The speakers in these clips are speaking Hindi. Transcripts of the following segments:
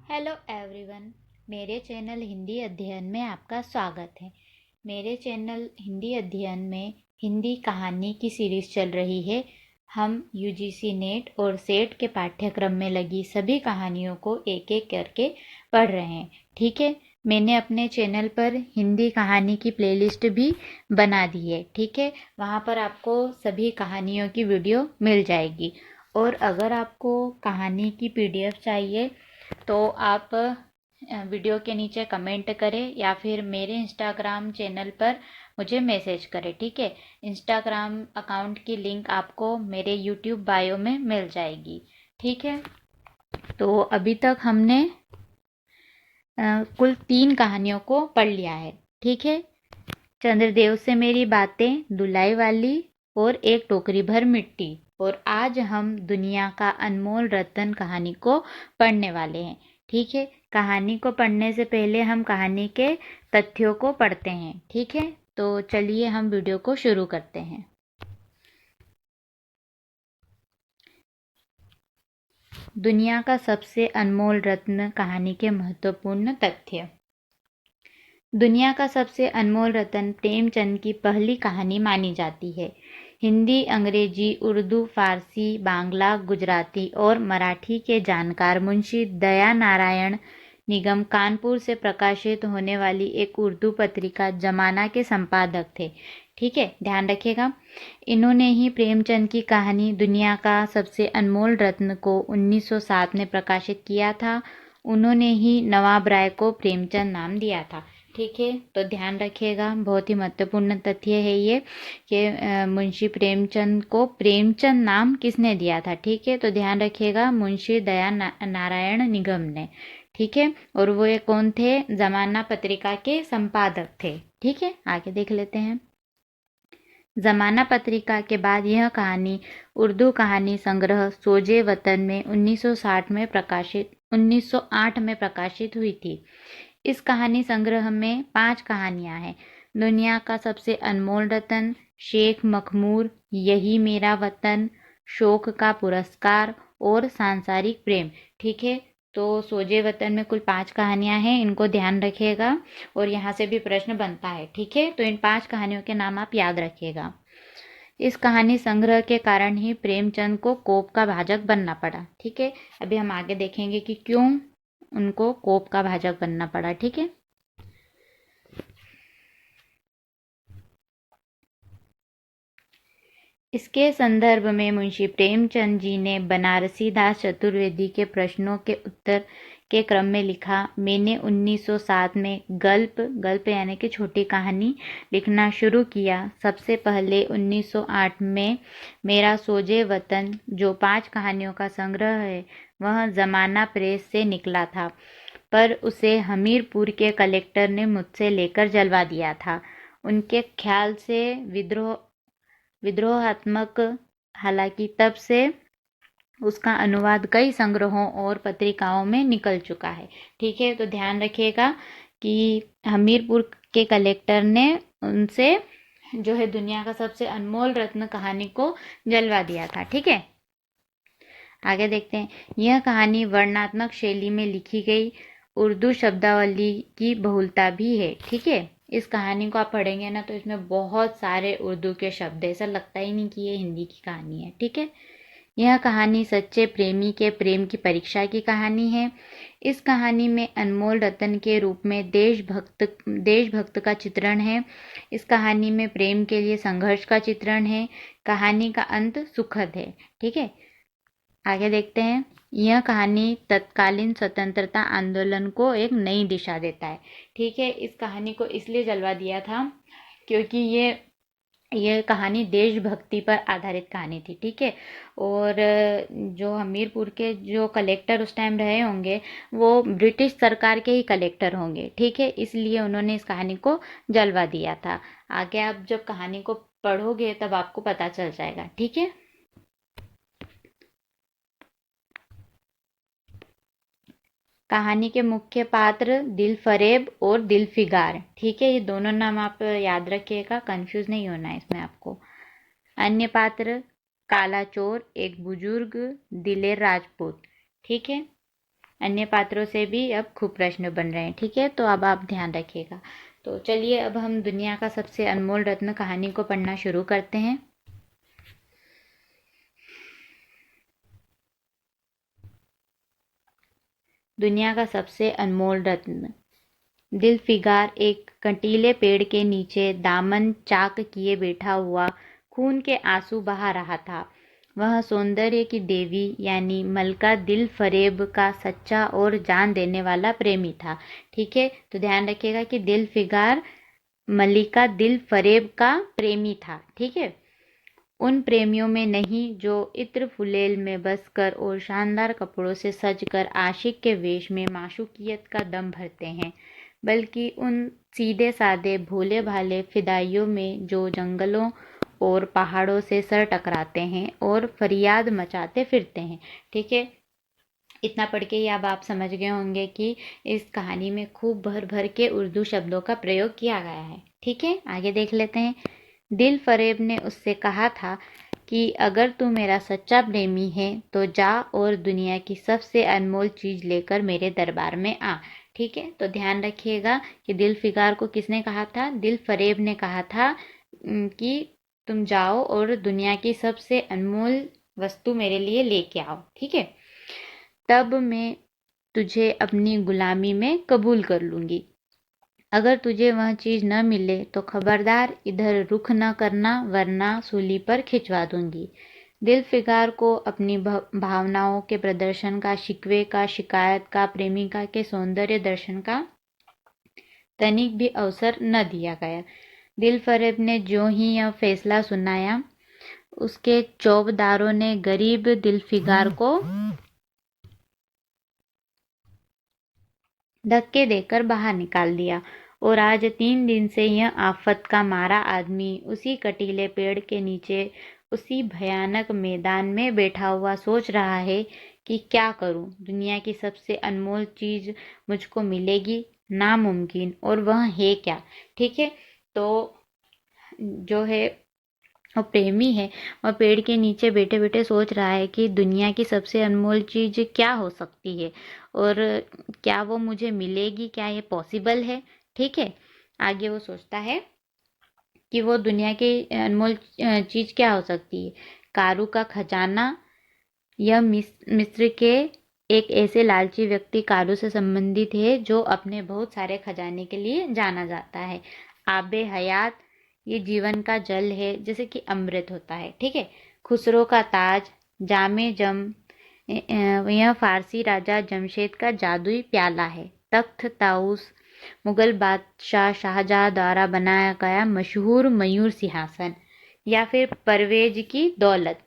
Hello everyone. मेरे चैनल हिंदी अध्ययन में आपका स्वागत है। मेरे चैनल हिंदी अध्ययन में हिंदी कहानी की सीरीज़ चल रही है। हम यूजीसी नेट और सेट के पाठ्यक्रम में लगी सभी कहानियों को एक एक करके पढ़ रहे हैं। ठीक है, मैंने अपने चैनल पर हिंदी कहानी की प्लेलिस्ट भी बना दी है। ठीक है, वहाँ पर आपको सभी कहानियों की वीडियो मिल जाएगी। और अगर आपको कहानी की पीडीएफ चाहिए तो आप वीडियो के नीचे कमेंट करें या फिर मेरे इंस्टाग्राम चैनल पर मुझे मैसेज करें। ठीक है, इंस्टाग्राम अकाउंट की लिंक आपको मेरे यूट्यूब बायो में मिल जाएगी। ठीक है, तो अभी तक हमने कुल 3 कहानियों को पढ़ लिया है। ठीक है, चंद्रदेव से मेरी बातें, दुलाई वाली और एक टोकरी भर मिट्टी। और आज हम दुनिया का अनमोल रत्न कहानी को पढ़ने वाले हैं। ठीक है, कहानी को पढ़ने से पहले हम कहानी के तथ्यों को पढ़ते हैं। ठीक है, तो चलिए हम वीडियो को शुरू करते हैं। दुनिया का सबसे अनमोल रत्न कहानी के महत्वपूर्ण तथ्य। दुनिया का सबसे अनमोल रत्न प्रेमचंद की पहली कहानी मानी जाती है। हिंदी, अंग्रेजी, उर्दू, फारसी, बांग्ला, गुजराती और मराठी के जानकार मुंशी दया नारायण निगम कानपुर से प्रकाशित होने वाली एक उर्दू पत्रिका जमाना के संपादक थे। ठीक है, ध्यान रखिएगा। इन्होंने ही प्रेमचंद की कहानी दुनिया का सबसे अनमोल रत्न को 1907 में प्रकाशित किया था। उन्होंने ही नवाब राय को प्रेमचंद नाम दिया था। ठीक है, तो ध्यान रखिएगा, बहुत ही महत्वपूर्ण तथ्य है ये कि मुंशी प्रेमचंद को प्रेमचंद नाम किसने दिया था। ठीक है, तो ध्यान रखिएगा, मुंशी दया नारायण निगम ने। ठीक है, और वो ये कौन थे? जमाना पत्रिका के संपादक थे। ठीक है, आगे देख लेते हैं। जमाना पत्रिका के बाद यह कहानी उर्दू कहानी संग्रह सोजे वतन में 1908 में प्रकाशित हुई थी। इस कहानी संग्रह में 5 कहानियां हैं। दुनिया का सबसे अनमोल रतन, शेख मखमूर, यही मेरा वतन, शोक का पुरस्कार और सांसारिक प्रेम। ठीक है, तो सोजे वतन में कुल 5 कहानियां हैं, इनको ध्यान रखिएगा और यहाँ से भी प्रश्न बनता है। ठीक है, तो इन 5 कहानियों के नाम आप याद रखिएगा। इस कहानी संग्रह के कारण ही प्रेमचंद को कोप का भाजक बनना पड़ा। ठीक है, अभी हम आगे देखेंगे कि क्यों उनको कोप का भाजक बनना पड़ा। ठीक है, इसके संदर्भ में मुंशी प्रेमचंद जी ने बनारसी दास चतुर्वेदी के प्रश्नों के उत्तर के क्रम में लिखा। मैंने 1907 में गल्प यानी कि छोटी कहानी लिखना शुरू किया। सबसे पहले 1908 में मेरा सोजे वतन, जो 5 कहानियों का संग्रह है, वह जमाना प्रेस से निकला था, पर उसे हमीरपुर के कलेक्टर ने मुझसे लेकर जलवा दिया था। उनके ख्याल से विद्रोहात्मक, हालांकि तब से उसका अनुवाद कई संग्रहों और पत्रिकाओं में निकल चुका है। ठीक है, तो ध्यान रखिएगा कि हमीरपुर के कलेक्टर ने उनसे जो है दुनिया का सबसे अनमोल रत्न कहानी को जलवा दिया था। ठीक है, आगे देखते हैं। यह कहानी वर्णनात्मक शैली में लिखी गई उर्दू शब्दावली की बहुलता भी है। ठीक है, इस कहानी को आप पढ़ेंगे ना तो इसमें बहुत सारे उर्दू के शब्द है, ऐसा लगता ही नहीं कि ये हिंदी की कहानी है। ठीक है, यह कहानी सच्चे प्रेमी के प्रेम की परीक्षा की कहानी है। इस कहानी में अनमोल रतन के रूप में देशभक्त का चित्रण है। इस कहानी में प्रेम के लिए संघर्ष का चित्रण है। कहानी का अंत सुखद है। ठीक है, आगे देखते हैं। यह कहानी तत्कालीन स्वतंत्रता आंदोलन को एक नई दिशा देता है। ठीक है, इस कहानी को इसलिए जलवा दिया था क्योंकि ये कहानी देशभक्ति पर आधारित कहानी थी। ठीक है, और जो हमीरपुर के जो कलेक्टर उस टाइम रहे होंगे वो ब्रिटिश सरकार के ही कलेक्टर होंगे। ठीक है, इसलिए उन्होंने इस कहानी को जलवा दिया था। आगे आप जब कहानी को पढ़ोगे तब आपको पता चल जाएगा। ठीक है, कहानी के मुख्य पात्र दिलफरेब और दिलफिगार। ठीक है, ये दोनों नाम आप याद रखिएगा, कंफ्यूज नहीं होना है इसमें आपको। अन्य पात्र काला चोर, एक बुजुर्ग दिलेर राजपूत। ठीक है, अन्य पात्रों से भी अब खूब प्रश्न बन रहे हैं। ठीक है, तो अब आप ध्यान रखिएगा। तो चलिए अब हम दुनिया का सबसे अनमोल रत्न कहानी को पढ़ना शुरू करते हैं। दुनिया का सबसे अनमोल रत्न। दिलफिगार एक कंटीले पेड़ के नीचे दामन चाक किए बैठा हुआ खून के आंसू बहा रहा था। वह सौंदर्य की देवी यानी मलका दिल फरेब का सच्चा और जान देने वाला प्रेमी था। ठीक है, तो ध्यान रखिएगा कि दिलफिगार मलिका दिल फरेब का प्रेमी था। ठीक है, उन प्रेमियों में नहीं जो इत्र फुलेल में बसकर और शानदार कपड़ों से सजकर आशिक के वेश में माशूकियत का दम भरते हैं, बल्कि उन सीधे साधे भोले भाले फिदाइयों में जो जंगलों और पहाड़ों से सर टकराते हैं और फरियाद मचाते फिरते हैं। ठीक है, इतना पढ़ के ही अब आप समझ गए होंगे कि इस कहानी में खूब भर भर के उर्दू शब्दों का प्रयोग किया गया है। ठीक है, आगे देख लेते हैं। दिल फरेब ने उससे कहा था कि अगर तू मेरा सच्चा प्रेमी है तो जा और दुनिया की सबसे अनमोल चीज लेकर मेरे दरबार में आ। ठीक है, तो ध्यान रखिएगा कि दिल फिगार को किसने कहा था? दिल फरेब ने कहा था कि तुम जाओ और दुनिया की सबसे अनमोल वस्तु मेरे लिए लेके आओ। ठीक है, तब मैं तुझे अपनी गुलामी में कबूल कर लूंगी। अगर तुझे वह चीज न मिले तो खबरदार इधर रुख न करना, वरना सूली पर खिंचवा दूंगी। दिलफिगार को अपनी भावनाओं के प्रदर्शन का, शिकवे का, शिकायत का, प्रेमिका के सौंदर्य दर्शन का तनिक भी अवसर न दिया गया। दिलफरेब ने जो ही यह फैसला सुनाया, उसके चौबदारों ने गरीब दिलफिगार को धक्के देकर बाहर निकाल दिया और आज 3 दिन से यह आफत का मारा आदमी उसी कटीले पेड़ के नीचे उसी भयानक मैदान में बैठा हुआ सोच रहा है कि क्या करूं, दुनिया की सबसे अनमोल चीज मुझको मिलेगी? नामुमकिन। और वह है क्या? ठीक है, तो जो है और प्रेमी है वह पेड़ के नीचे बैठे बैठे सोच रहा है कि दुनिया की सबसे अनमोल चीज क्या हो सकती है और क्या वो मुझे मिलेगी, क्या ये पॉसिबल है। ठीक है, आगे वो सोचता है कि वो दुनिया की अनमोल चीज क्या हो सकती है। कारू का खजाना। यह मिस्र के एक ऐसे लालची व्यक्ति कारू से संबंधित है जो अपने बहुत सारे खजाने के लिए जाना जाता है। आबे हयात। ये जीवन का जल है, जैसे कि अमृत होता है। ठीक है, खुसरो का ताज। जामे जम। यह फारसी राजा जमशेद का जादुई प्याला है। तख्त ताउस। मुगल बादशाह शाहजहां द्वारा बनाया गया मशहूर मयूर सिंहासन। या फिर परवेज की दौलत।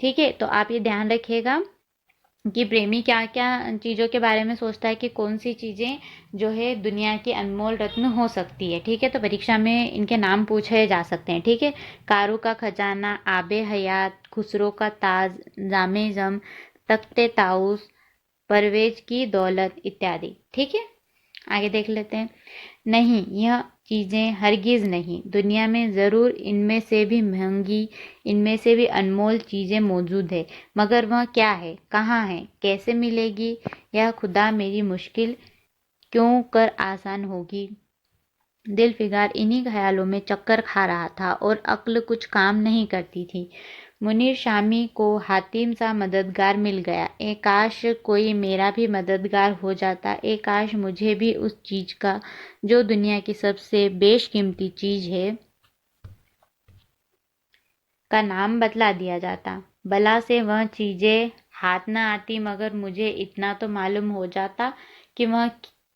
ठीक है, तो आप ये ध्यान रखिएगा कि प्रेमी क्या क्या चीज़ों के बारे में सोचता है कि कौन सी चीज़ें जो है दुनिया की अनमोल रत्न हो सकती है। ठीक है, तो परीक्षा में इनके नाम पूछे जा सकते हैं। ठीक है, कारू का खजाना, आबे हयात, खुसरो का ताज, जामे जम, तख्ते ताउस, परवेज की दौलत इत्यादि। ठीक है, आगे देख लेते हैं। नहीं, यह चीज़ें हरगिज़ नहीं। दुनिया में ज़रूर इनमें से भी महंगी, इनमें से भी अनमोल चीज़ें मौजूद है, मगर वह क्या है, कहाँ है, कैसे मिलेगी? यह खुदा मेरी मुश्किल क्यों कर आसान होगी। दिलफिगार इन्हीं ख्यालों में चक्कर खा रहा था और अक्ल कुछ काम नहीं करती थी। मुनीर शामी को हातिम सा मददगार मिल गया। काश कोई मेरा भी मददगार हो जाता। काश मुझे भी उस चीज का, जो दुनिया की सबसे बेशकीमती चीज है, का नाम बतला दिया जाता। भला से वह चीजें हाथ न आती, मगर मुझे इतना तो मालूम हो जाता कि वह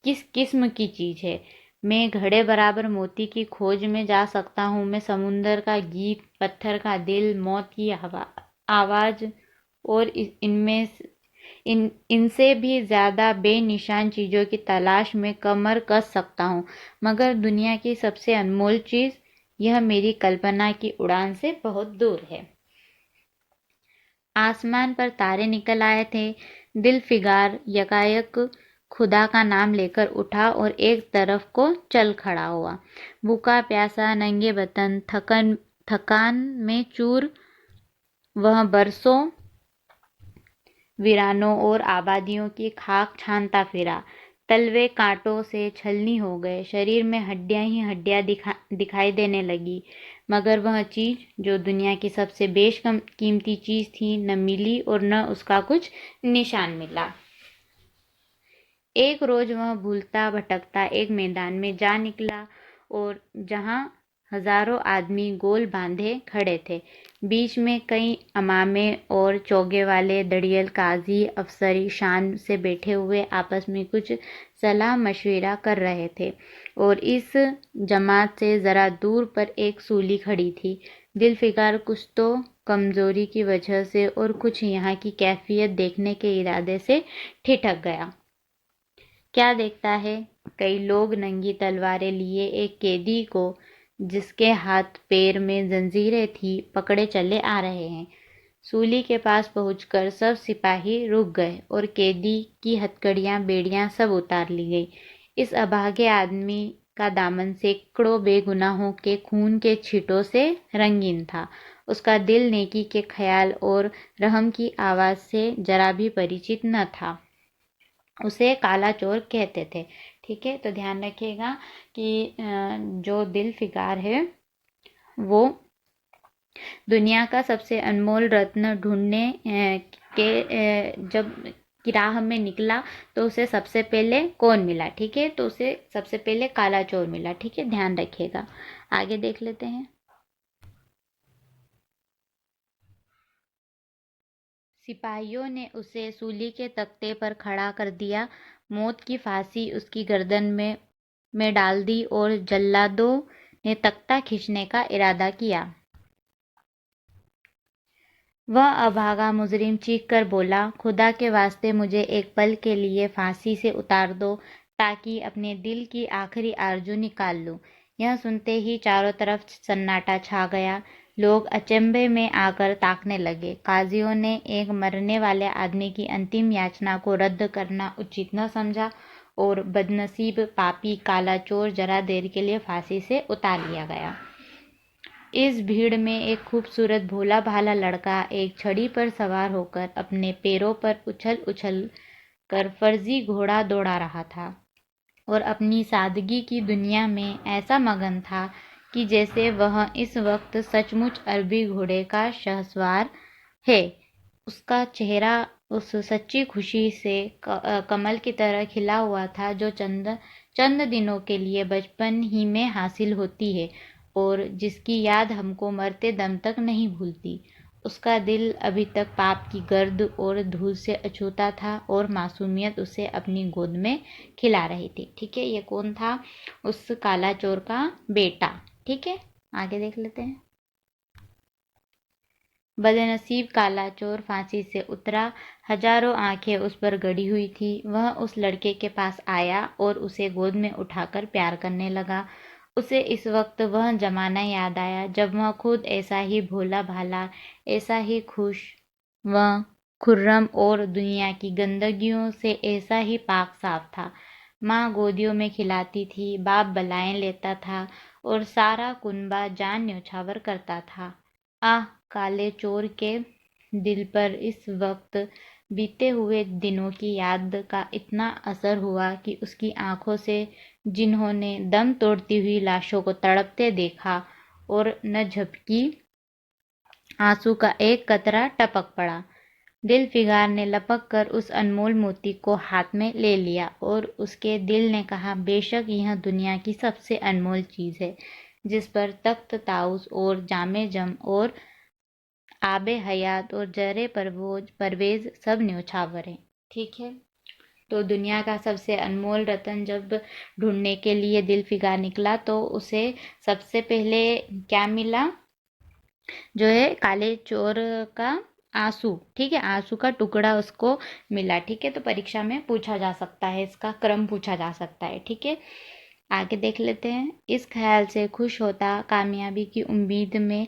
किस किस्म की चीज है। मैं घड़े बराबर मोती की खोज में जा सकता हूँ। मैं समुंदर का गीत, पत्थर का दिल, मौत की आवाज और इनसे भी ज्यादा बेनिशान चीजों की तलाश में कमर कस सकता हूँ, मगर दुनिया की सबसे अनमोल चीज, यह मेरी कल्पना की उड़ान से बहुत दूर है। आसमान पर तारे निकल आए थे। दिलफिगार यकायक खुदा का नाम लेकर उठा और एक तरफ को चल खड़ा हुआ। भूखा प्यासा, नंगे बदन, थकान में चूर, वह बरसों वीरानों और आबादियों की खाक छानता फिरा। तलवे कांटों से छलनी हो गए, शरीर में हड्डियां ही हड्डियां दिखाई देने लगी, मगर वह चीज जो दुनिया की सबसे कीमती चीज थी न मिली और न उसका कुछ निशान मिला। एक रोज वह भूलता भटकता एक मैदान में जा निकला और जहां हजारों आदमी गोल बांधे खड़े थे, बीच में कई अमामे और चोगे वाले दड़ियल काजी अफसरी शान से बैठे हुए आपस में कुछ सलाह मशविरा कर रहे थे, और इस जमात से जरा दूर पर एक सूली खड़ी थी। दिलफिकार कुछ तो कमजोरी की वजह से और कुछ यहाँ की कैफियत देखने के इरादे से ठिठक गया। क्या देखता है, कई लोग नंगी तलवारें लिए एक कैदी को, जिसके हाथ पैर में जंजीरें थी, पकड़े चले आ रहे हैं। सूली के पास पहुंचकर सब सिपाही रुक गए और कैदी की हथकड़ियां बेड़ियां सब उतार ली गई। इस अभागे आदमी का दामन सैकड़ों बेगुनाहों के खून के छींटों से रंगीन था। उसका दिल नेकी के ख्याल और रहम की आवाज से जरा भी परिचित न था। उसे काला चोर कहते थे। ठीक है, तो ध्यान रखिएगा कि जो दिलफिकार है वो दुनिया का सबसे अनमोल रत्न ढूंढने जब की राह में निकला तो उसे सबसे पहले कौन मिला। ठीक है, तो उसे सबसे पहले काला चोर मिला। ठीक है, ध्यान रखिएगा। आगे देख लेते हैं। सिपाहियों ने उसे सूली के तख्ते पर खड़ा कर दिया, मौत की फांसी उसकी गर्दन में डाल दी और जल्लादों ने तख्ता खींचने का इरादा किया। वह अभागा मुजरिम चीख कर बोला, खुदा के वास्ते मुझे एक पल के लिए फांसी से उतार दो, ताकि अपने दिल की आखिरी आरजू निकाल लूं। यह सुनते ही चारों तरफ सन्नाटा छा गया। लोग अचंभे में आकर ताकने लगे। काजियों ने एक मरने वाले आदमी की अंतिम याचना को रद्द करना उचित न समझा और बदनसीब पापी काला चोर जरा देर के लिए फांसी से उतार लिया गया। इस भीड़ में एक खूबसूरत भोला भाला लड़का एक छड़ी पर सवार होकर अपने पैरों पर उछल उछल कर फर्जी घोड़ा दौड़ा रहा था और अपनी सादगी की दुनिया में ऐसा मगन था कि जैसे वह इस वक्त सचमुच अरबी घोड़े का शहसवार है। उसका चेहरा उस सच्ची खुशी से कमल की तरह खिला हुआ था जो चंद दिनों के लिए बचपन ही में हासिल होती है और जिसकी याद हमको मरते दम तक नहीं भूलती। उसका दिल अभी तक पाप की गर्द और धूल से अछूता था और मासूमियत उसे अपनी गोद में खिला रही थी। ठीक है, ये कौन था? उस काला चोर का बेटा। ठीक है, आगे देख लेते हैं। बदनसीब काला चोर फांसी से उतरा। हजारों आंखें उस पर गड़ी हुई थी। वह उस लड़के के पास आया और उसे गोद में उठाकर प्यार करने लगा। उसे इस वक्त वह जमाना याद आया जब वह खुद ऐसा ही भोला भाला, ऐसा ही खुश व खुर्रम और दुनिया की गंदगियों से ऐसा ही पाक साफ था। माँ गोदियों में खिलाती थी, बाप बलाएं लेता था और सारा कुनबा जान न्योछावर करता था। आह, काले चोर के दिल पर इस वक्त बीते हुए दिनों की याद का इतना असर हुआ कि उसकी आंखों से जिन्होंने दम तोड़ती हुई लाशों को तड़पते देखा और न झपकी आंसू का एक कतरा टपक पड़ा। दिलफिकार ने लपक कर उस अनमोल मोती को हाथ में ले लिया और उसके दिल ने कहा, बेशक यह दुनिया की सबसे अनमोल चीज है, जिस पर तख्त ताउस और जामे जम और आबे हयात और जरे परवेज सब न्योछावर है। ठीक है, तो दुनिया का सबसे अनमोल रतन जब ढूंढने के लिए दिलफिकार निकला तो उसे सबसे पहले क्या मिला? जो है काले चोर का आंसू। ठीक है, आंसू का टुकड़ा उसको मिला। ठीक है, तो परीक्षा में पूछा जा सकता है, इसका क्रम पूछा जा सकता है। ठीक है, आगे देख लेते हैं। इस ख्याल से खुश होता, कामयाबी की उम्मीद में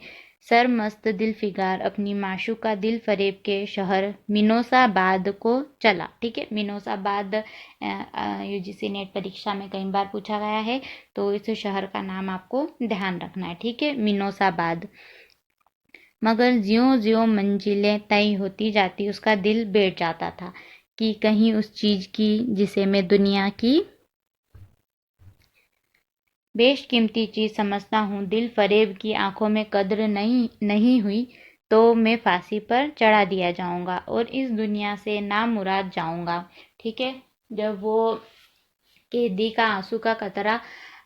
सरमस्त दिलफिकार अपनी माशूका दिल फरेब के शहर मिनोसाबाद को चला। ठीक है, मिनोसाबाद यूजीसी नेट परीक्षा में कई बार पूछा गया है, तो इस शहर का नाम आपको ध्यान रखना है। ठीक है, मिनोसाबाद। मगर ज्यों-ज्यों मंजिलें तय होती जाती उसका दिल बैठ जाता था कि कहीं उस चीज़ की जिसे मैं दुनिया की बेशकीमती चीज़ समझता हूँ दिल फरेब की आंखों में कद्र नहीं हुई तो मैं फांसी पर चढ़ा दिया जाऊंगा और इस दुनिया से नामुराद जाऊंगा। ठीक है। जब वो कैदी का आंसू का कतरा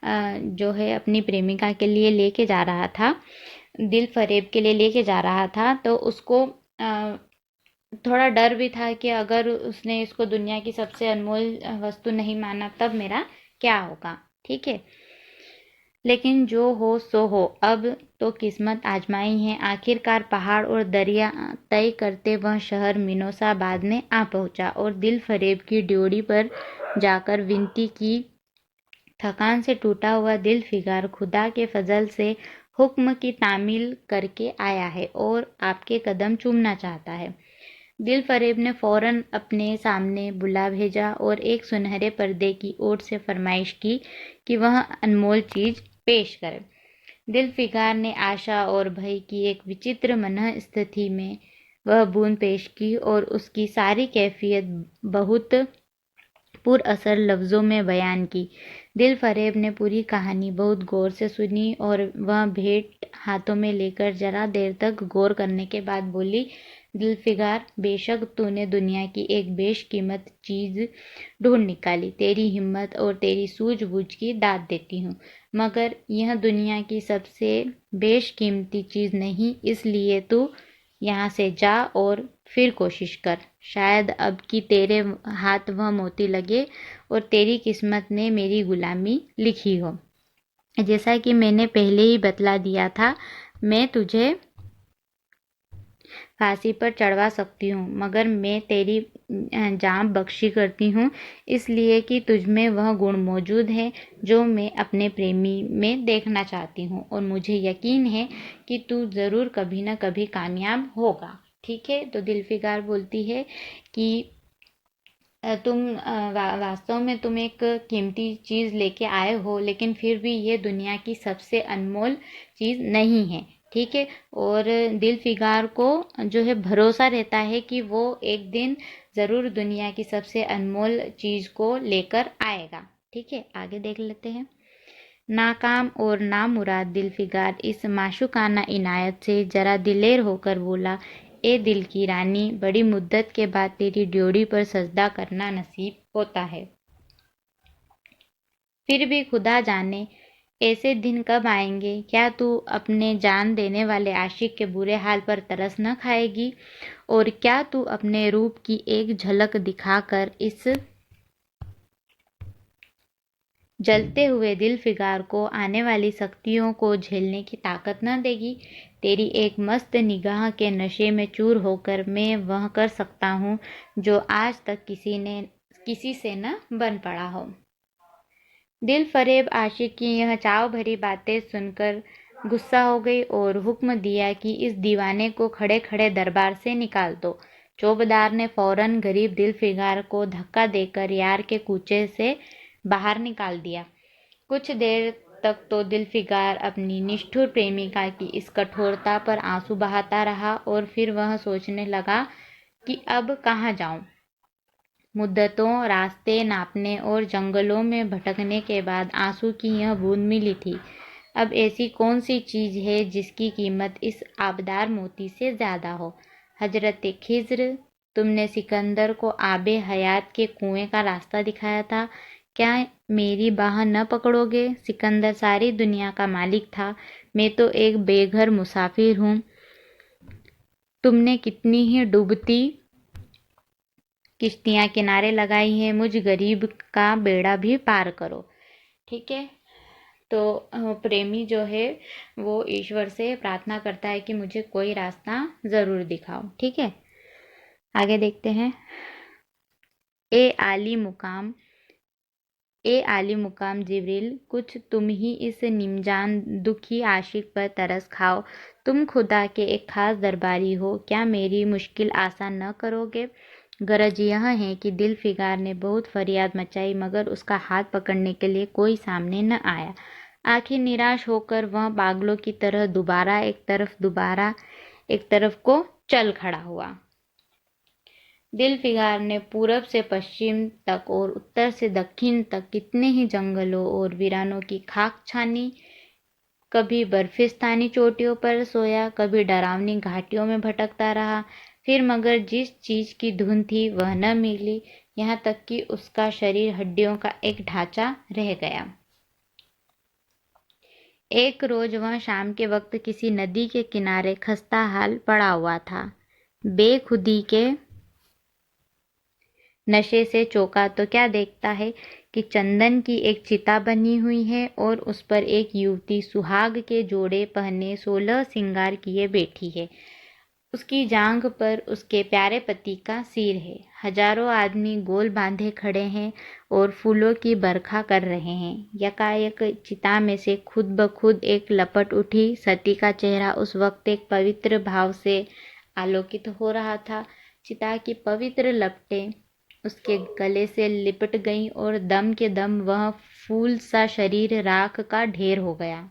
जो है अपनी प्रेमिका के लिए लेके जा रहा था, दिल फरेब के लिए लेके जा रहा था, तो उसको थोड़ा डर भी था कि अगर उसने इसको दुनिया की सबसे अनमोल वस्तु नहीं माना तब मेरा क्या होगा। ठीक है। लेकिन जो हो सो हो, अब तो किस्मत आजमाई है। आखिरकार पहाड़ और दरिया तय करते वह शहर मिनोसाबाद में आ पहुंचा और दिल फरेब की ड्योढ़ी पर जाकर विनती की। थकान से टूटा हुआ दिल फिगार खुदा के फजल से हुक्म की तामील करके आया है और आपके कदम चूमना चाहता है। दिल फरेब ने फौरन अपने सामने बुला भेजा और एक सुनहरे पर्दे की ओर से फरमाइश की कि वह अनमोल चीज पेश करे। दिल फिगार ने आशा और भय की एक विचित्र मनः स्थिति में वह बूंद पेश की और उसकी सारी कैफियत बहुत पुरअसर लफ्ज़ों में बयान की। दिल फरेब ने पूरी कहानी बहुत गौर से सुनी और वह भेंट हाथों में लेकर जरा देर तक गौर करने के बाद बोली, दिलफिगार, बेशक तूने दुनिया की एक बेशकीमत चीज़ ढूंढ निकाली। तेरी हिम्मत और तेरी सूझबूझ की दाद देती हूँ, मगर यह दुनिया की सबसे बेशकीमती चीज़ नहीं, इसलिए तू यहाँ से जा और फिर कोशिश कर। शायद अब की तेरे हाथ वह मोती लगे और तेरी किस्मत ने मेरी गुलामी लिखी हो। जैसा कि मैंने पहले ही बतला दिया था, मैं तुझे फांसी पर चढ़वा सकती हूँ, मगर मैं तेरी जान बख्शी करती हूँ इसलिए कि तुझमें वह गुण मौजूद है जो मैं अपने प्रेमी में देखना चाहती हूँ और मुझे यकीन है कि तू ज़रूर कभी न कभी कामयाब होगा। ठीक है। तो दिलफिगार बोलती है कि तुम वास्तव में तुम एक कीमती चीज़ लेके आए हो, लेकिन फिर भी ये दुनिया की सबसे अनमोल चीज़ नहीं है। ठीक है। और दिल फिगार को जो है भरोसा रहता है कि वो एक दिन ज़रूर दुनिया की सबसे अनमोल चीज़ को लेकर आएगा। ठीक है। आगे देख लेते हैं। नाकाम और नामुराद दिल फिगार इस माशूकाना इनायत से जरा दिलेर होकर बोला, ए दिल की रानी, बड़ी मुद्दत के बाद तेरी ड्योढ़ी पर सजदा करना नसीब होता है। फिर भी खुदा जाने ऐसे दिन कब आएंगे। क्या तू अपने जान देने वाले आशिक के बुरे हाल पर तरस न खाएगी? और क्या तू अपने रूप की एक झलक दिखाकर इस जलते हुए दिल फिगार को आने वाली सख्तियों को झेलने की ताकत न देगी? तेरी एक मस्त निगाह के नशे में चूर होकर मैं वह कर सकता हूँ जो आज तक किसी से न बन पड़ा हो। दिल फरेब आशिक की यह चाव भरी बातें सुनकर गुस्सा हो गई और हुक्म दिया कि इस दीवाने को खड़े खड़े दरबार से निकाल दो। चौबदार ने फौरन गरीब दिल फिगार को धक्का देकर यार के कूचे से बाहर निकाल दिया। कुछ देर तक तो दिल फिगार अपनी निष्ठुर प्रेमिका की इस कठोरता पर आंसू बहाता रहा और फिर वह सोचने लगा कि अब कहाँ जाऊं। मुद्दतों रास्ते नापने और जंगलों में भटकने के बाद आंसू की यह बूंद मिली थी। अब ऐसी कौन सी चीज़ है जिसकी कीमत इस आबदार मोती से ज़्यादा हो। हजरत खिज्र, तुमने सिकंदर को आबे हयात के कुएं का रास्ता दिखाया था, क्या मेरी बाह न पकड़ोगे? सिकंदर सारी दुनिया का मालिक था, मैं तो एक बेघर मुसाफिर हूँ। तुमने कितनी ही डूबती किश्तियाँ किनारे लगाई हैं, मुझ गरीब का बेड़ा भी पार करो। ठीक है। तो प्रेमी जो है वो ईश्वर से प्रार्थना करता है कि मुझे कोई रास्ता ज़रूर दिखाओ। ठीक है। आगे देखते हैं। ए आली मुकाम जिब्रील, कुछ तुम ही इस निमजान दुखी आशिक पर तरस खाओ। तुम खुदा के एक खास दरबारी हो, क्या मेरी मुश्किल आसान न करोगे? गरज यह है कि दिल फिगार ने बहुत फरियाद मचाई, मगर उसका हाथ पकड़ने के लिए कोई सामने न आया। आखिर निराश होकर वह पागलों की तरह दोबारा एक तरफ को चल खड़ा हुआ। दिलफिगार ने पूरब से पश्चिम तक और उत्तर से दक्षिण तक कितने ही जंगलों और वीरानों की खाक छानी। कभी बर्फिस्तानी चोटियों पर सोया, कभी डरावनी घाटियों में भटकता रहा, फिर मगर जिस चीज की धुन थी वह न मिली, यहाँ तक कि उसका शरीर हड्डियों का एक ढांचा रह गया। एक रोज वह शाम के वक्त किसी नदी के किनारे खस्ता हाल पड़ा हुआ था। बेखुदी के नशे से चौंका तो क्या देखता है कि चंदन की एक चिता बनी हुई है और उस पर एक युवती सुहाग के जोड़े पहने 16 श्रृंगार किए बैठी है। उसकी जांघ पर उसके प्यारे पति का सिर है। हजारों आदमी गोल बांधे खड़े हैं और फूलों की बरखा कर रहे हैं। यकायक चिता में से खुद ब खुद एक लपट उठी। सती का चेहरा उस वक्त एक पवित्र भाव से आलोकित हो रहा था। चिता की पवित्र लपटें उसके गले से लिपट गईं और दम के दम वह फूल सा शरीर राख का ढेर हो गया।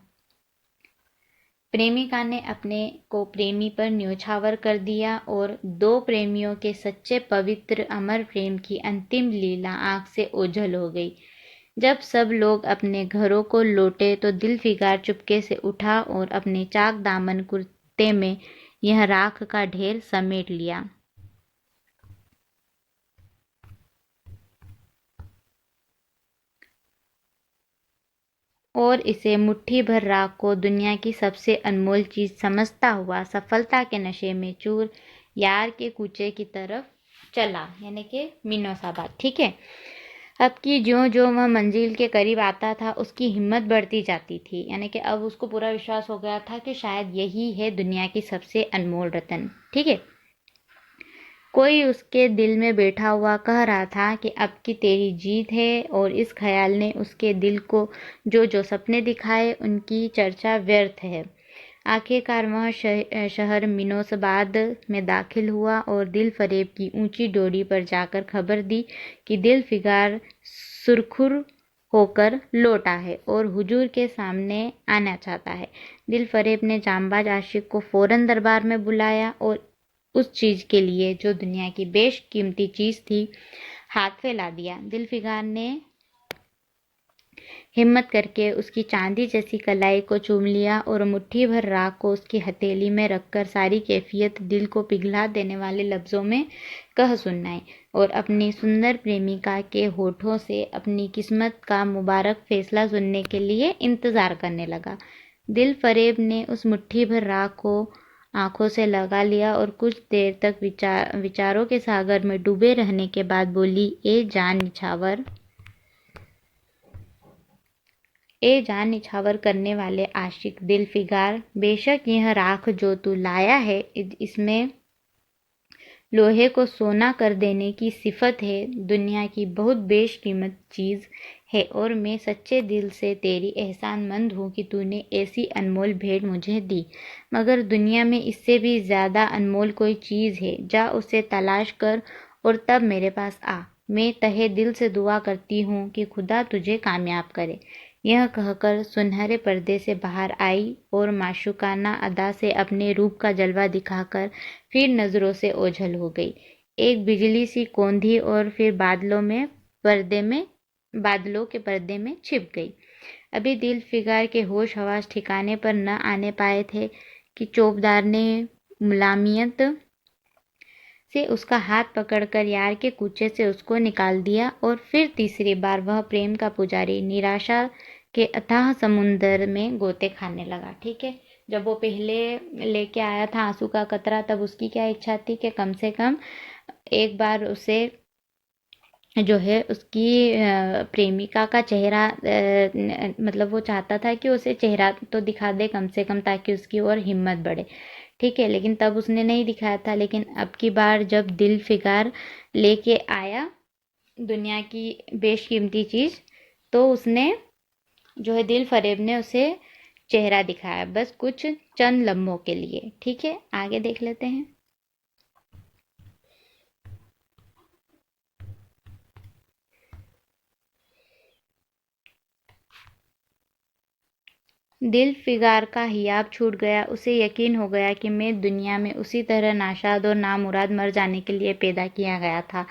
प्रेमिका ने अपने को प्रेमी पर न्योछावर कर दिया और दो प्रेमियों के सच्चे पवित्र अमर प्रेम की अंतिम लीला आंख से ओझल हो गई। जब सब लोग अपने घरों को लौटे तो दिलफिगार चुपके से उठा और अपने चाक दामन कुर्ते में यह राख का ढेर समेट लिया। और इसे मुट्ठी भर राख को दुनिया की सबसे अनमोल चीज समझता हुआ सफलता के नशे में चूर यार के कूचे की तरफ चला, यानी कि मीनोसाबाद। ठीक है। अब की ज्यों ज्यों वह मंजिल के करीब आता था उसकी हिम्मत बढ़ती जाती थी, यानी कि अब उसको पूरा विश्वास हो गया था कि शायद यही है दुनिया की सबसे अनमोल रत्न। ठीक है। कोई उसके दिल में बैठा हुआ कह रहा था कि अब की तेरी जीत है, और इस ख्याल ने उसके दिल को जो जो सपने दिखाए उनकी चर्चा व्यर्थ है। आखिरकार वह शहर मिनोसाबाद में दाखिल हुआ और दिल फरेब की ऊंची डोरी पर जाकर खबर दी कि दिलफिगार सुरखुर होकर लौटा है और हुजूर के सामने आना चाहता है। दिल फरेब ने जांबाज आशिक को फौरन दरबार में बुलाया और उस चीज के लिए जो दुनिया की बेशकीमती चीज थी हाथ फैला दिया। दिलफिगार ने हिम्मत करके उसकी चांदी जैसी कलाई को चूम लिया और मुट्ठी भर राख को उसकी हथेली में रखकर सारी कैफियत दिल को पिघला देने वाले लफ्जों में कह सुनाई और अपनी सुंदर प्रेमिका के होठों से अपनी किस्मत का मुबारक फैसला सुनने के लिए इंतजार करने लगा। दिल फरेब ने उस मुट्ठी भर राख को आंखों से लगा लिया और कुछ देर तक विचारों के सागर में डूबे रहने के बाद बोली, ए जान निछावर करने वाले आशिक दिलफिगार, बेशक यह राख जो तू लाया है इसमें लोहे को सोना कर देने की सिफत है। दुनिया की बहुत बेशकीमत चीज है और मैं सच्चे दिल से तेरी एहसानमंद हूँ कि तूने ऐसी अनमोल भेंट मुझे दी। मगर दुनिया में इससे भी ज्यादा अनमोल कोई चीज है। जा उसे तलाश कर और तब मेरे पास आ। मैं तहे दिल से दुआ करती हूँ कि खुदा तुझे कामयाब करे। यह कहकर सुनहरे पर्दे से बाहर आई और माशूकाना अदा से अपने रूप का जलवा दिखाकर फिर नजरों से ओझल हो गई। एक बिजली सी कौंधी और फिर बादलों के पर्दे में छिप गई। अभी दिलफिगार के होश हवास ठिकाने पर न आने पाए थे कि चौबदार ने मुलामियत से उसका हाथ पकड़कर यार के कूचे से उसको निकाल दिया और फिर तीसरी बार वह प्रेम का पुजारी निराशा के अथाह समुंदर में गोते खाने लगा। ठीक है। जब वो पहले लेके आया था आंसू का कतरा, तब उसकी क्या इच्छा थी कि कम से कम एक बार उसे जो है उसकी प्रेमिका का चेहरा मतलब वो चाहता था कि उसे चेहरा तो दिखा दे कम से कम, ताकि उसकी और हिम्मत बढ़े। ठीक है। लेकिन तब उसने नहीं दिखाया था। लेकिन अब की बार जब दिलफिगार लेके आया दुनिया की बेशकीमती चीज, तो उसने जो है दिल फरेब ने उसे चेहरा दिखाया, बस कुछ चंद लम्हों के लिए। ठीक है। आगे देख लेते हैं। दिलफिगार का हिजाब छूट गया। उसे यकीन हो गया कि मैं दुनिया में उसी तरह नाशाद और नामुराद मर जाने के लिए पैदा किया गया था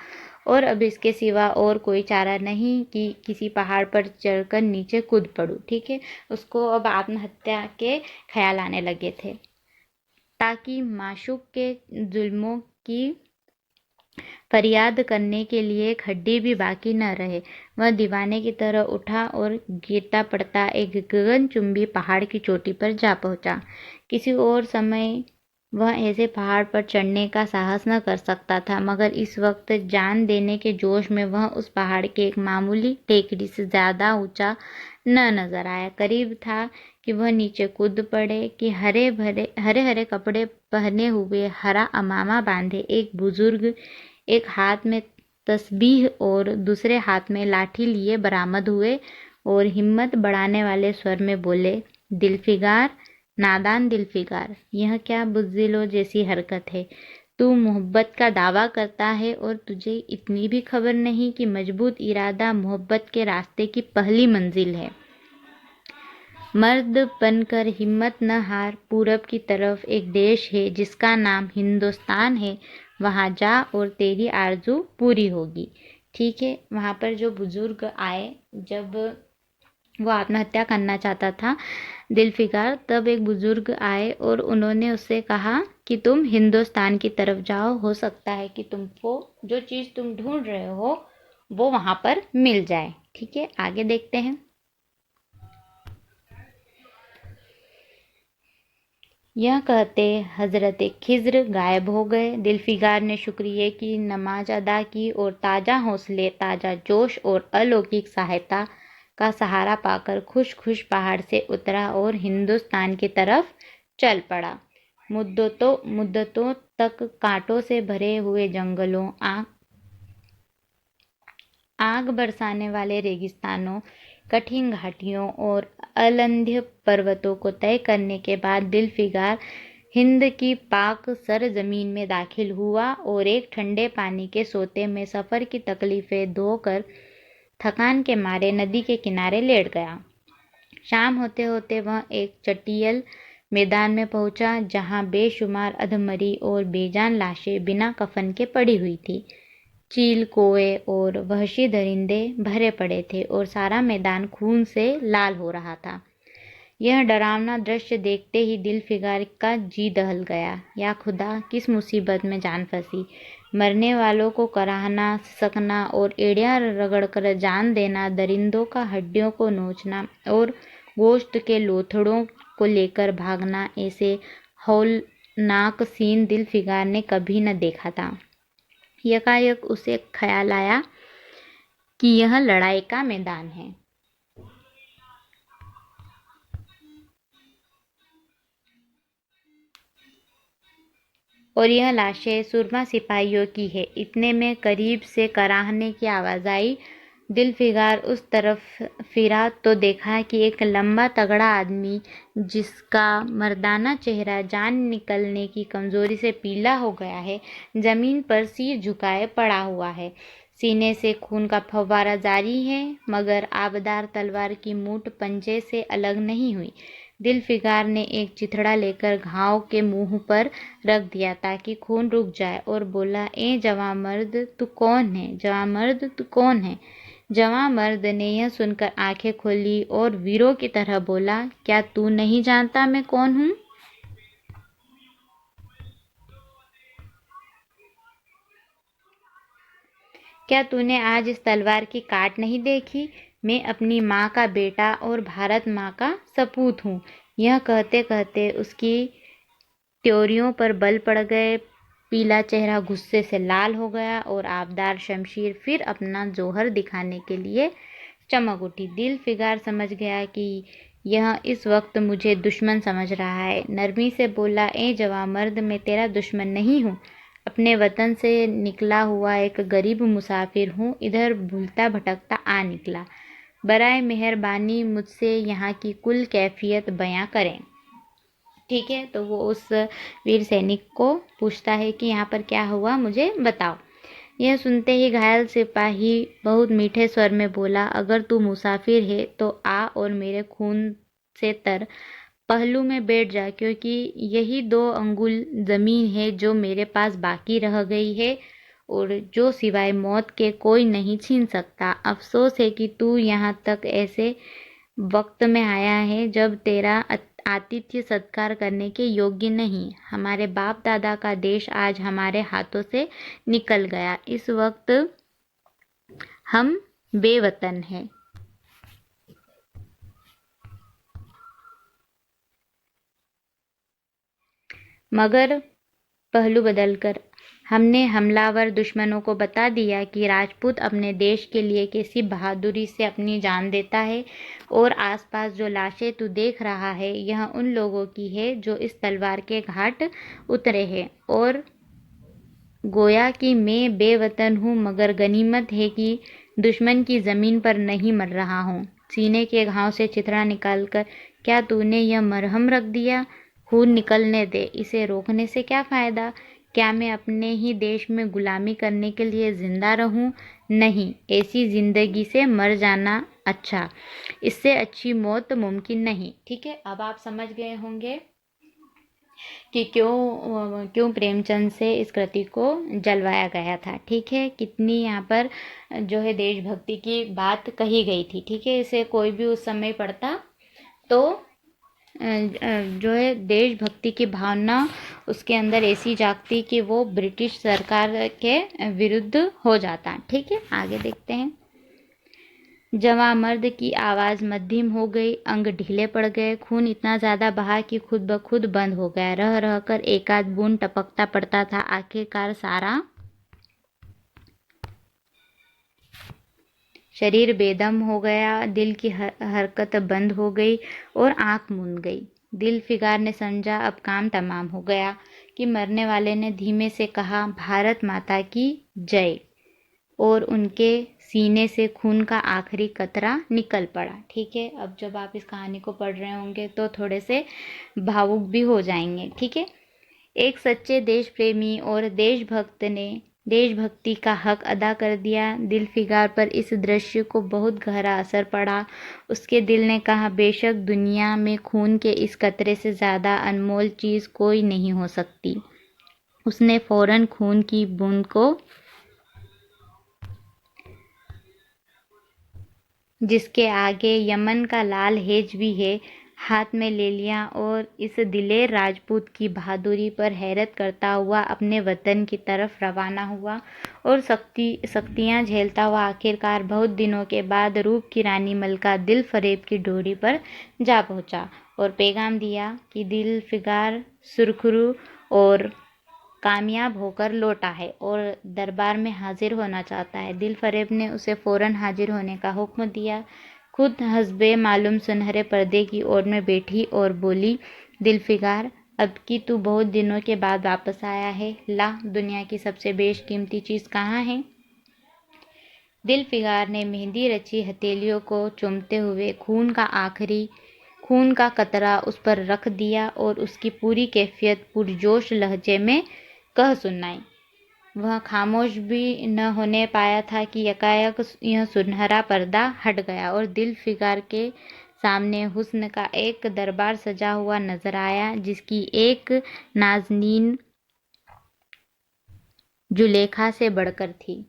और अब इसके सिवा और कोई चारा नहीं कि किसी पहाड़ पर चढ़कर नीचे कूद पड़ूं। ठीक है, उसको अब आत्महत्या के ख्याल आने लगे थे ताकि माशूक के जुल्मों की फरियाद करने के लिए एक हड्डी भी बाकी न रहे। वह दीवाने की तरह उठा और गिरता पड़ता एक गगनचुंबी पहाड़ की चोटी पर जा पहुंचा। किसी और समय वह ऐसे पहाड़ पर चढ़ने का साहस न कर सकता था, मगर इस वक्त जान देने के जोश में वह उस पहाड़ के एक मामूली टेकरी से ज्यादा ऊंचा न नजर आया। करीब था कि वह नीचे कूद पड़े कि हरे हरे कपड़े पहने हुए, हरा अमामा बांधे एक बुजुर्ग एक हाथ में तस्बीह और दूसरे हाथ में लाठी लिए बरामद हुए और हिम्मत बढ़ाने वाले स्वर में बोले, दिलफिगार, नादान दिलफिगार, यह क्या बुज़दिलों जैसी हरकत है। तू मोहब्बत का दावा करता है और तुझे इतनी भी खबर नहीं कि मजबूत इरादा मोहब्बत के रास्ते की पहली मंजिल है। मर्द बनकर हिम्मत न हार। पूरब की तरफ एक देश है जिसका नाम हिंदुस्तान है, वहाँ जा और तेरी आरजू पूरी होगी। ठीक है, वहाँ पर जो बुजुर्ग आए, जब वो आत्महत्या करना चाहता था दिलफिगार, तब एक बुजुर्ग आए और उन्होंने उससे कहा कि तुम हिंदुस्तान की तरफ जाओ, हो सकता है कि तुमको जो चीज़ तुम ढूंढ रहे हो वो वहाँ पर मिल जाए। ठीक है, आगे देखते हैं। यह कहते हजरत खिज्र गायब हो गए। दिलफिगार ने शुक्रिया की नमाज अदा की और ताज़ा हौसले, ताज़ा जोश और अलौकिक सहायता का सहारा पाकर खुश खुश पहाड़ से उतरा और हिंदुस्तान की तरफ चल पड़ा। मुद्दतों तक कांटों से भरे हुए जंगलों, आग बरसाने वाले रेगिस्तानों, कठिन घाटियों और अलंध्य पर्वतों को तय करने के बाद दिलफिगार हिंद की पाक सरजमीन में दाखिल हुआ और एक ठंडे पानी के सोते में सफ़र की तकलीफ़ें धोकर थकान के मारे नदी के किनारे लेट गया। शाम होते होते वह एक चटियल मैदान में पहुंचा जहां बेशुमार अधमरी और बेजान लाशें बिना कफन के पड़ी हुई थी। चील, कौवे और वहशी दरिंदे भरे पड़े थे और सारा मैदान खून से लाल हो रहा था। यह डरावना दृश्य देखते ही दिलफिगार का जी दहल गया। या खुदा, किस मुसीबत में जान फंसी। मरने वालों को कराहना, सिसकना और एड़ियाँ रगड़कर जान देना, दरिंदों का हड्डियों को नोचना और गोश्त के लोथड़ों को लेकर भागना, ऐसे हौलनाक सीन दिलफिगार ने कभी न देखा था। यकायक उसे ख्याल आया कि यह लड़ाई का मैदान है। और यह लाशें सुरमा सिपाहियों की है। इतने में करीब से कराहने की आवाज़ आई। दिलफिगार उस तरफ फिरा तो देखा कि एक लंबा तगड़ा आदमी, जिसका मर्दाना चेहरा जान निकलने की कमजोरी से पीला हो गया है, जमीन पर सिर झुकाए पड़ा हुआ है। सीने से खून का फव्वारा जारी है, मगर आबदार तलवार की मूठ पंजे से अलग नहीं हुई। दिलफिगार ने एक चिथड़ा लेकर घाव के मुंह पर रख दिया ताकि खून रुक जाए और बोला, ए जवां मर्द, तू कौन है? जवां मर्द, तू कौन है? जवां मर्द ने यह सुनकर आंखें खोली और वीरों की तरह बोला, क्या तू नहीं जानता मैं कौन हूँ? क्या तूने आज इस तलवार की काट नहीं देखी? मैं अपनी माँ का बेटा और भारत माँ का सपूत हूँ। यह कहते कहते उसकी त्योरियों पर बल पड़ गए। पीला चेहरा गुस्से से लाल हो गया और आबदार शमशीर फिर अपना जोहर दिखाने के लिए चमक उठी। दिलफिगार समझ गया कि यह इस वक्त मुझे दुश्मन समझ रहा है। नरमी से बोला, ए जवां मर्द, मैं तेरा दुश्मन नहीं हूँ। अपने वतन से निकला हुआ एक गरीब मुसाफिर हूँ, इधर भूलता भटकता आ निकला। बराए मेहरबानी मुझसे यहाँ की कुल कैफियत बयां करें। ठीक है, तो वो उस वीर सैनिक को पूछता है कि यहाँ पर क्या हुआ, मुझे बताओ। यह सुनते ही घायल सिपाही बहुत मीठे स्वर में बोला, अगर तू मुसाफिर है तो आ और मेरे खून से तर पहलू में बैठ जा, क्योंकि यही 2 अंगुल जमीन है जो मेरे पास बाकी रह गई है और जो सिवाय मौत के कोई नहीं छीन सकता। अफसोस है कि तू यहाँ तक ऐसे वक्त में आया है जब तेरा आतिथ्य सत्कार करने के योग्य नहीं। हमारे बाप दादा का देश आज हमारे हाथों से निकल गया। इस वक्त हम बेवतन हैं। मगर पहलू बदलकर हमने हमलावर दुश्मनों को बता दिया कि राजपूत अपने देश के लिए कैसी बहादुरी से अपनी जान देता है, और आसपास जो लाशें तू देख रहा है यह उन लोगों की है जो इस तलवार के घाट उतरे हैं। और गोया कि मैं बेवतन हूँ, मगर गनीमत है कि दुश्मन की जमीन पर नहीं मर रहा हूँ। सीने के घाव से चिथड़ा निकालकर क्या तूने यह मरहम रख दिया? खून निकलने दे, इसे रोकने से क्या फायदा? क्या मैं अपने ही देश में गुलामी करने के लिए जिंदा रहूं? नहीं, ऐसी जिंदगी से मर जाना अच्छा, इससे अच्छी मौत मुमकिन नहीं। ठीक है, अब आप समझ गए होंगे कि क्यों प्रेमचंद से इस कृति को जलवाया गया था। ठीक है, कितनी यहाँ पर जो है देशभक्ति की बात कही गई थी। ठीक है, इसे कोई भी उस समय पढ़ता तो जो है देशभक्ति की भावना उसके अंदर ऐसी जागती कि वो ब्रिटिश सरकार के विरुद्ध हो जाता। ठीक है, आगे देखते हैं। जवां मर्द की आवाज़ मध्यम हो गई, अंग ढीले पड़ गए, खून इतना ज़्यादा बहा कि खुद ब खुद बंद हो गया। रह रह कर एक आध बूंद टपकता पड़ता था। आखिरकार सारा शरीर बेदम हो गया, दिल की हरकत बंद हो गई और आंख मूंद गई। दिल फिगार ने समझा अब काम तमाम हो गया कि मरने वाले ने धीमे से कहा, भारत माता की जय, और उनके सीने से खून का आखिरी कतरा निकल पड़ा। ठीक है, अब जब आप इस कहानी को पढ़ रहे होंगे तो थोड़े से भावुक भी हो जाएंगे। ठीक है, एक सच्चे देश प्रेमी और देशभक्त ने देशभक्ति का हक अदा कर दिया। दिल फिगार पर इस दृश्य को बहुत गहरा असर पड़ा। उसके दिल ने कहा, बेशक दुनिया में खून के इस कतरे से ज़्यादा अनमोल चीज़ कोई नहीं हो सकती। उसने फौरन खून की बूंद को, जिसके आगे यमन का लाल हेज भी है, हाथ में ले लिया और इस दिलेर राजपूत की बहादुरी पर हैरत करता हुआ अपने वतन की तरफ रवाना हुआ और सख्तियां झेलता हुआ आखिरकार बहुत दिनों के बाद रूप की रानी मलका दिल फरेब की डोरी पर जा पहुंचा और पैगाम दिया कि दिल फिगार सुरखरू और कामयाब होकर लौटा है और दरबार में हाजिर होना चाहता है। दिल फरेब ने उसे फौरन हाजिर होने का हुक्म दिया। खुद हस्बे मालूम सुनहरे पर्दे की ओर में बैठी और बोली, दिल फिगार, अब की तू बहुत दिनों के बाद वापस आया है, ला दुनिया की सबसे बेशकीमती चीज़ कहाँ है? दिल फिगार ने मेहंदी रची हथेलियों को चूमते हुए खून का कतरा उस पर रख दिया और उसकी पूरी कैफियत पुरजोश लहजे में कह सुनाई। वह खामोश भी न होने पाया था कि यकायक यह सुनहरा पर्दा हट गया और दिल फिगार के सामने हुस्न का एक दरबार सजा हुआ नजर आया, जिसकी एक नाज़नीन जुलेखा से बढ़कर थी।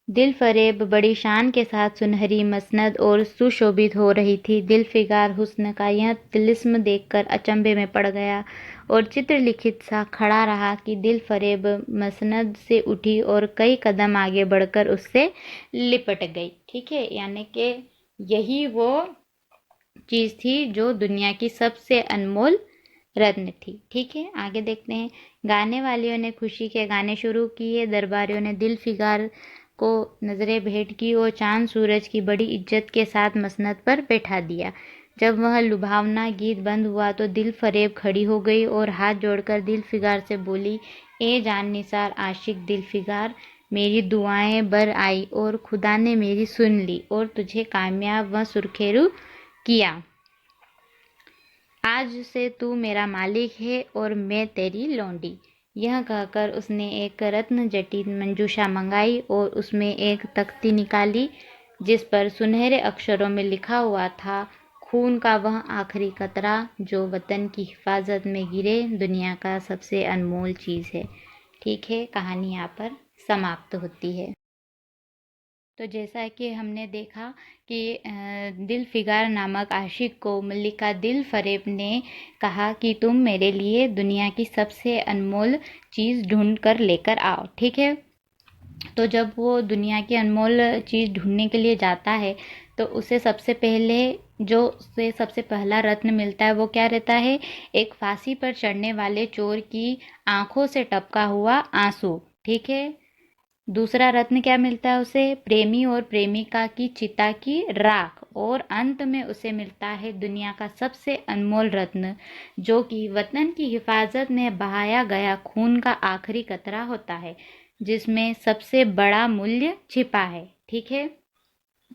दिल फरेब बड़ी शान के साथ सुनहरी मसनद और सुशोभित हो रही थी। दिल फिगार हुस्न का यह तिलिस्म देखकर अचंभे में पड़ गया और चित्रलिखित सा खड़ा रहा कि दिल फरेब मसनद से उठी और कई कदम आगे बढ़कर उससे लिपट गई। ठीक है, यानी कि यही वो चीज़ थी जो दुनिया की सबसे अनमोल रत्न थी। ठीक है, आगे देखते हैं। गाने वालियों ने खुशी के गाने शुरू किए, दरबारियों ने दिल फिगार को नजरें भेंट की और चांद सूरज की बड़ी इज्जत के साथ मसनद पर बैठा दिया। जब वह लुभावना गीत बंद हुआ तो दिल फरेब खड़ी हो गई और हाथ जोड़कर दिल फिगार से बोली, ए जान निसार आशिक दिल फिगार, मेरी दुआएं बर आई और खुदा ने मेरी सुन ली और तुझे कामयाब व सुरखेरू किया। आज से तू मेरा मालिक है और मैं तेरी लौंडी। यह कहकर उसने एक रत्न जटित मंजूषा मंगाई और उसमें एक तख्ती निकाली जिस पर सुनहरे अक्षरों में लिखा हुआ था, खून का वह आखिरी कतरा जो वतन की हिफाजत में गिरे दुनिया का सबसे अनमोल चीज़ है। ठीक है, कहानी यहाँ पर समाप्त होती है। तो जैसा कि हमने देखा कि दिल फिगार नामक आशिक को मल्लिका दिल फरेब ने कहा कि तुम मेरे लिए दुनिया की सबसे अनमोल चीज़ ढूंढ कर लेकर आओ। ठीक है, तो जब वो दुनिया की अनमोल चीज़ ढूंढने के लिए जाता है तो उसे सबसे पहला रत्न मिलता है वो क्या रहता है, एक फांसी पर चढ़ने वाले चोर की आंखों से टपका हुआ आंसू। ठीक है, दूसरा रत्न क्या मिलता है उसे, प्रेमी और प्रेमिका की चिता की राख। और अंत में उसे मिलता है दुनिया का सबसे अनमोल रत्न जो कि वतन की हिफाजत में बहाया गया खून का आखिरी कतरा होता है जिसमें सबसे बड़ा मूल्य छिपा है। ठीक है,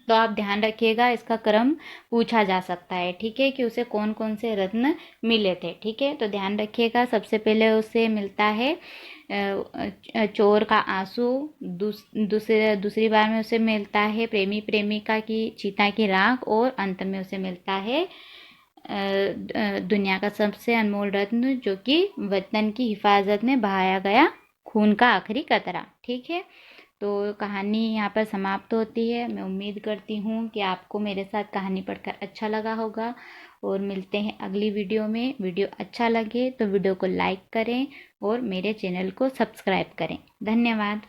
तो आप ध्यान रखिएगा, इसका क्रम पूछा जा सकता है। ठीक है, कि उसे कौन कौन से रत्न मिले थे। ठीक है, तो ध्यान रखिएगा, सबसे पहले उसे मिलता है चोर का आंसू, दूसरी बार में उसे मिलता है प्रेमी प्रेमिका की चिता की राख, और अंत में उसे मिलता है दुनिया का सबसे अनमोल रत्न जो कि वतन की हिफाजत में बहाया गया खून का आखिरी कतरा। ठीक है, तो कहानी यहाँ पर समाप्त होती है। मैं उम्मीद करती हूँ कि आपको मेरे साथ कहानी पढ़कर अच्छा लगा होगा, और मिलते हैं अगली वीडियो में। वीडियो अच्छा लगे तो वीडियो को लाइक करें और मेरे चैनल को सब्सक्राइब करें। धन्यवाद।